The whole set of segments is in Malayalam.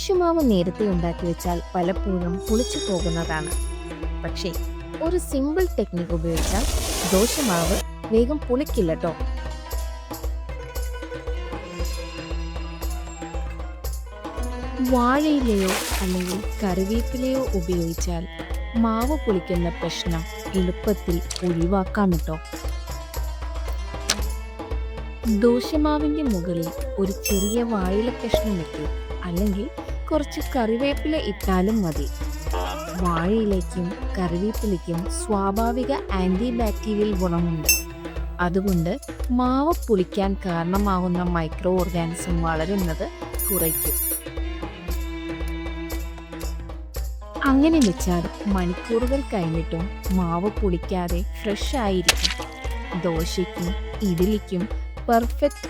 ദോശമാവ് നേരത്തെ ഉണ്ടാക്കി വെച്ചാൽ പലപ്പോഴും പുളിച്ചു പോകുന്നതാണ്. പക്ഷേ ഒരു സിമ്പിൾ ടെക്നിക്ക് ഉപയോഗിച്ചാൽ ദോശമാവ് വേഗം പുളിക്കില്ല ട്ടോ. വാഴയിലയോ അല്ലെങ്കിൽ കറിവേപ്പിലയോ ഉപയോഗിച്ചാൽ മാവ് പുളിക്കുന്ന പ്രശ്നം എളുപ്പത്തിൽ ഒഴിവാക്കാം ട്ടോ. ദോശമാവിന്റെ മുകളിൽ ഒരു ചെറിയ വാഴയില കഷ്ണം ഇട്ടു, അല്ലെങ്കിൽ കുറച്ച് കറിവേപ്പില ഇട്ടാലും മതി. വാഴയിലേക്കും കറിവേപ്പിലയ്ക്കും സ്വാഭാവിക ആന്റി ബാക്ടീരിയൽ ഗുണമുണ്ട്. അതുകൊണ്ട് മാവ് പുളിക്കാൻ കാരണമാകുന്ന മൈക്രോ ഓർഗാനിസം വളരുന്നത് കുറയ്ക്കും. അങ്ങനെ വെച്ചാൽ മണിക്കൂറുകൾ കഴിഞ്ഞിട്ടും മാവ് പുളിക്കാതെ ഫ്രഷ് ആയിരിക്കും. ദോശയ്ക്കും ഇഡ്ഡലിക്കും പെർഫെക്റ്റ്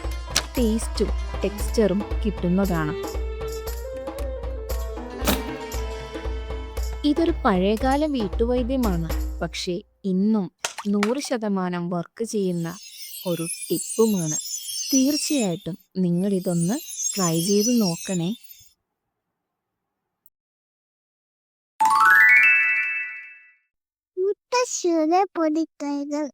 ടേസ്റ്റും ടെക്സ്ചറും കിട്ടുന്നതാണ്. ഇതൊരു പഴയകാല വീട്ടുവൈദ്യമാണ്, പക്ഷേ ഇന്നും 100% വർക്ക് ചെയ്യുന്ന ഒരു ടിപ്പുമാണ്. തീർച്ചയായിട്ടും നിങ്ങൾ ഇതൊന്ന് ട്രൈ ചെയ്ത് നോക്കണേ. മുട്ടശ്ശൂര പൊടിക്കൈകൾ